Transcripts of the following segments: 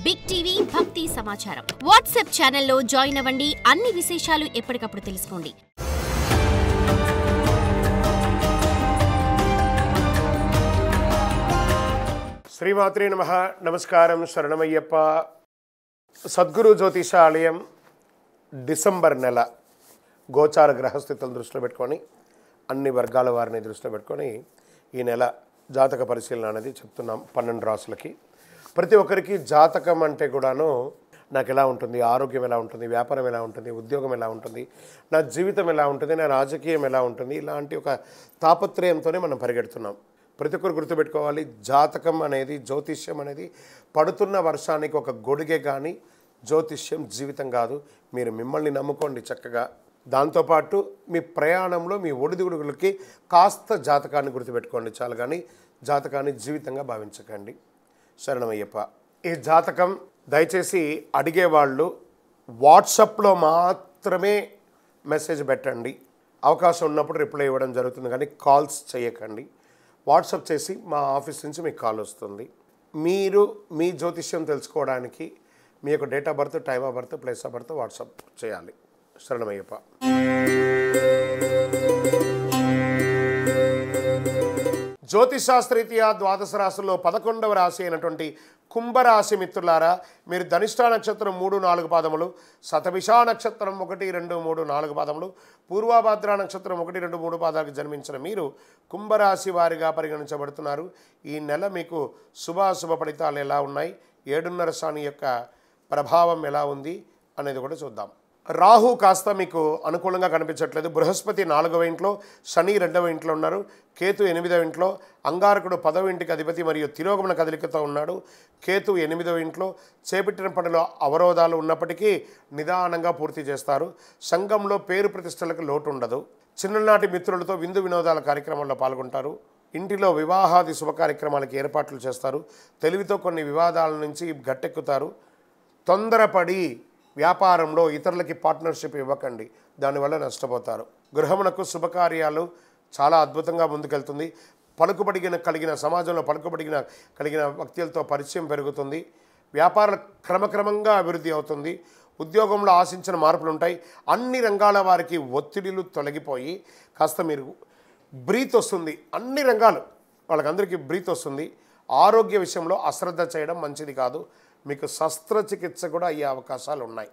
Big TV భక్తి సమాచారం WhatsApp ఛానల్లో జాయిన్ అవ్వండి. అన్ని విశేషాలు ఎప్పటికప్పుడు తెలుసుకోండి. శ్రీమాత్రే నమః. నమస్కారం. శరణమయ్యప్ప. సద్గురు జ్యోతిషాలయం డిసెంబర్ నెల గోచార గ్రహస్థితులను దృష్టిలో పెట్టుకొని అన్ని వర్గాల వారిని దృష్టిలో పెట్టుకొని ఈ నెల జాతక పరిశీలన అనేది చెప్తున్నాం. 12 రాసులకి ప్రతి ఒక్కరికి జాతకం అంటే కూడాను నాకు ఎలా ఉంటుంది, ఆరోగ్యం ఎలా ఉంటుంది, వ్యాపారం ఎలా ఉంటుంది, ఉద్యోగం ఎలా ఉంటుంది, నా జీవితం ఎలా ఉంటుంది, నా రాజకీయం ఎలా ఉంటుంది, ఇలాంటి ఒక తాపత్రయంతోనే మనం పరిగెడుతున్నాం. ప్రతి ఒక్కరు గుర్తుపెట్టుకోవాలి, జాతకం అనేది, జ్యోతిష్యం అనేది పడుతున్న వర్షానికి ఒక గొడుగే కానీ జ్యోతిష్యం జీవితం కాదు. మీరు మిమ్మల్ని నమ్ముకోండి చక్కగా. దాంతోపాటు మీ ప్రయాణంలో మీ ఒడిదుడుగులకి కాస్త జాతకాన్ని గుర్తుపెట్టుకోండి చాలు, కానీ జాతకాన్ని జీవితంగా భావించకండి. శరణమయ్యప్ప. ఈ జాతకం దయచేసి అడిగేవాళ్ళు వాట్సాప్లో మాత్రమే మెసేజ్ పెట్టండి. అవకాశం ఉన్నప్పుడు రిప్లై ఇవ్వడం జరుగుతుంది, కానీ కాల్స్ చేయకండి. వాట్సాప్ చేసి మా ఆఫీస్ నుంచి మీకు కాల్ వస్తుంది. మీరు మీ జ్యోతిష్యం తెలుసుకోవడానికి మీ యొక్క date of birth, time of birth, place of birth WhatsApp చేయాలి. శరణమయ్యప్ప. జ్యోతిషాస్త్రరీత్యా ద్వాదశ రాశుల్లో 11వ రాశి అయినటువంటి కుంభరాశి మిత్రులారా, మీరు ధనిష్ఠా నక్షత్రం 3, 4 పాదములు, శతభిష నక్షత్రం 1, 2, 3, 4 పాదములు, పూర్వభద్ర నక్షత్రం 1, 2, 3 పాదాలకు జన్మించిన మీరు కుంభరాశి వారిగా పరిగణించబడుతున్నారు. ఈ నెల మీకు శుభాశుభ ఫలితాలు ఎలా ఉన్నాయి, 7.5 శని యొక్క ప్రభావం ఎలా ఉంది అనేది కూడా చూద్దాం. రాహు కాస్త మీకు అనుకూలంగా కనిపించట్లేదు. బృహస్పతి 4వ ఇంట్లో, శని 2వ ఇంట్లో ఉన్నారు, కేతు 8వ ఇంట్లో, అంగారకుడు 10వ ఇంటికి అధిపతి మరియు తిరోగమన కదలికతో ఉన్నాడు. కేతు 8వ ఇంట్లో. చేపట్టిన పనిలో అవరోధాలు ఉన్నప్పటికీ నిదానంగా పూర్తి చేస్తారు. సంఘంలో పేరు ప్రతిష్టలకు లోటు ఉండదు. చిన్ననాటి మిత్రులతో విందు వినోదాల కార్యక్రమాల్లో పాల్గొంటారు. ఇంటిలో వివాహాది శుభ కార్యక్రమాలకు ఏర్పాట్లు చేస్తారు. తెలివితో కొన్ని వివాదాల నుంచి గట్టెక్కుతారు. తొందరపడి వ్యాపారంలో ఇతరులకి పార్ట్నర్షిప్ ఇవ్వకండి, దానివల్ల నష్టపోతారు. గృహమునకు శుభకార్యాలు చాలా అద్భుతంగా ముందుకెళ్తుంది. కలిగిన సమాజంలో కలిగిన వ్యక్తులతో పరిచయం పెరుగుతుంది. వ్యాపారాలు క్రమక్రమంగా అభివృద్ధి అవుతుంది. ఉద్యోగంలో ఆశించిన మార్పులు ఉంటాయి. అన్ని రంగాల వారికి ఒత్తిడిలు తొలగిపోయి కాస్త మీరు బ్రీత్ వస్తుంది. అన్ని రంగాలు వాళ్ళకందరికీ బ్రీత్ వస్తుంది. ఆరోగ్య విషయంలో అశ్రద్ధ చేయడం మంచిది కాదు. మీకు శస్త్రచికిత్స కూడా అయ్యే అవకాశాలు ఉన్నాయి.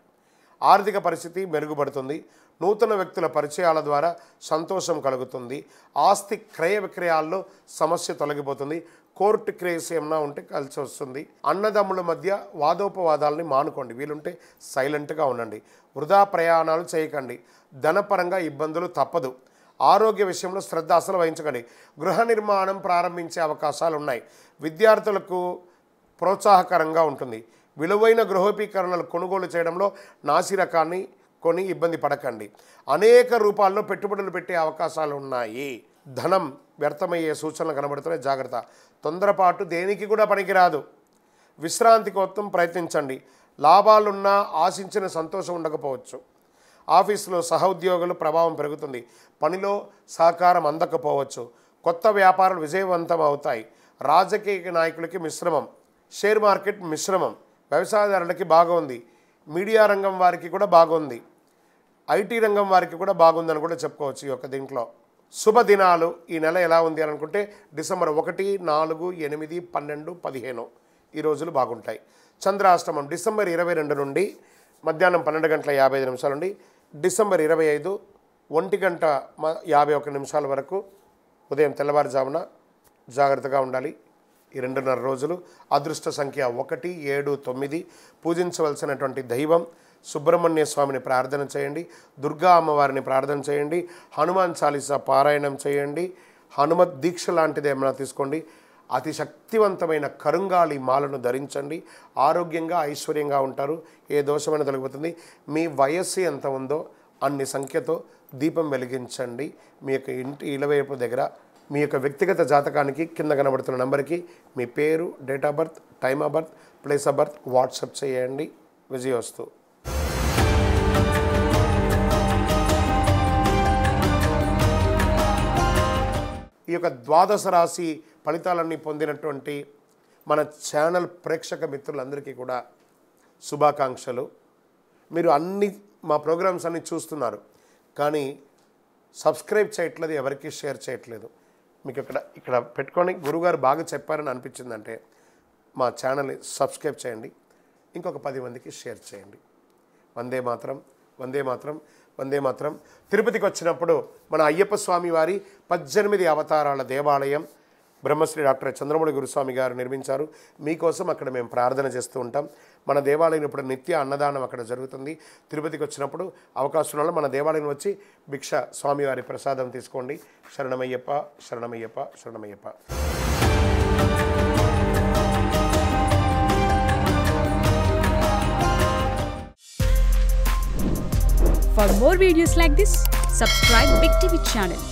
ఆర్థిక పరిస్థితి మెరుగుపడుతుంది. నూతన వ్యక్తుల పరిచయాల ద్వారా సంతోషం కలుగుతుంది. ఆస్తి క్రయ విక్రయాల్లో సమస్య తొలగిపోతుంది. కోర్టు కేసు ఏమన్నా ఉంటే కలిసి వస్తుంది. అన్నదమ్ముల మధ్య వాదోపవాదాలని మానుకోండి. వీలుంటే సైలెంట్గా ఉండండి. వృధా ప్రయాణాలు చేయకండి. ధనపరంగా ఇబ్బందులు తప్పదు. ఆరోగ్య విషయంలో శ్రద్ధ అసలు వహించకండి. గృహ నిర్మాణం ప్రారంభించే అవకాశాలు ఉన్నాయి. విద్యార్థులకు ప్రోత్సాహకరంగా ఉంటుంది. విలువైన గృహోపకరణలు కొనుగోలు చేయడంలో నాసి రకాన్ని కొని ఇబ్బంది పడకండి. అనేక రూపాల్లో పెట్టుబడులు పెట్టే అవకాశాలు ఉన్నాయి. ధనం వ్యర్థమయ్యే సూచనలు కనబడుతున్నాయి, జాగ్రత్త. తొందరపాటు దేనికి కూడా పనికిరాదు. విశ్రాంతి కోసం ప్రయత్నించండి. లాభాలున్నా ఆశించిన సంతోషం ఉండకపోవచ్చు. ఆఫీసులో సహోద్యోగుల ప్రభావం పెరుగుతుంది. పనిలో సహకారం అందకపోవచ్చు. కొత్త వ్యాపారాలు విజయవంతం అవుతాయి. రాజకీయ నాయకులకి మిశ్రమం. షేర్ మార్కెట్ మిశ్రమం. వ్యవసాయదారులకి బాగుంది. మీడియా రంగం వారికి కూడా బాగుంది. ఐటీ రంగం వారికి కూడా బాగుందని కూడా చెప్పుకోవచ్చు. ఈ యొక్క దీంట్లో శుభదినాలు ఈ నెల ఎలా ఉంది అని అనుకుంటే డిసెంబర్ 1, 4, 8, 12, 15 ఈ రోజులు బాగుంటాయి. చంద్రాష్టమం డిసెంబర్ 22 నుండి మధ్యాహ్నం 12:55 నుండి డిసెంబర్ 25 1:51 వరకు ఉదయం తెల్లవారుజామున జాగ్రత్తగా ఉండాలి. ఈ 2.5 రోజులు. అదృష్ట సంఖ్య 1, 7, 9. పూజించవలసినటువంటి దైవం సుబ్రహ్మణ్య స్వామిని ప్రార్థన చేయండి. దుర్గా అమ్మవారిని ప్రార్థన చేయండి. హనుమాన్ చాలీసా పారాయణం చేయండి. హనుమత్ దీక్ష లాంటిది ఏమైనా తీసుకోండి. అతి శక్తివంతమైన కరుంగాలి మాలను ధరించండి. ఆరోగ్యంగా ఐశ్వర్యంగా ఉంటారు. ఏ దోషమైన తొలగిపోతుంది. మీ వయస్సు ఎంత ఉందో అన్ని సంఖ్యతో దీపం వెలిగించండి. మీ యొక్క ఇంటి ఇలవైపు దగ్గర మీ యొక్క వ్యక్తిగత జాతకానికి కింద కనబడుతున్న నంబర్కి మీ పేరు, date of birth, time of birth, place of birth WhatsApp చేయండి. విజయోస్తు. ఈ యొక్క ద్వాదశ రాశి ఫలితాలన్నీ పొందినటువంటి మన ఛానల్ ప్రేక్షక మిత్రులందరికీ కూడా శుభాకాంక్షలు. మీరు అన్ని మా ప్రోగ్రామ్స్ అన్నీ చూస్తున్నారు, కానీ సబ్స్క్రైబ్ చేయట్లేదు, ఎవరికి షేర్ చేయట్లేదు. మీకు ఇక్కడ పెట్టుకొని గురుగారు బాగా చెప్పారని అనిపించిందంటే మా ఛానల్ని సబ్స్క్రైబ్ చేయండి, ఇంకొక 10 మందికి షేర్ చేయండి. వందే మాత్రం, వందే మాత్రం, వందే మాత్రం. తిరుపతికి వచ్చినప్పుడు మన అయ్యప్ప స్వామి వారి 18 అవతారాల దేవాలయం బ్రహ్మశ్రీ డాక్టర్ చంద్రమౌళి గురుస్వామి గారు నిర్మించారు. మీకోసం అక్కడ మేము ప్రార్థన చేస్తూ ఉంటాం. మన దేవాలయం ఇప్పుడు నిత్య అన్నదానం అక్కడ జరుగుతుంది. తిరుపతికి వచ్చినప్పుడు అవకాశం వల్ల మన దేవాలయం వచ్చి భిక్ష స్వామివారి ప్రసాదం తీసుకోండి. శరణమయ్యప్ప, శరణమయ్యప్ప, శరణమయ్యప్ప. For more videos like this, subscribe Big TV channel.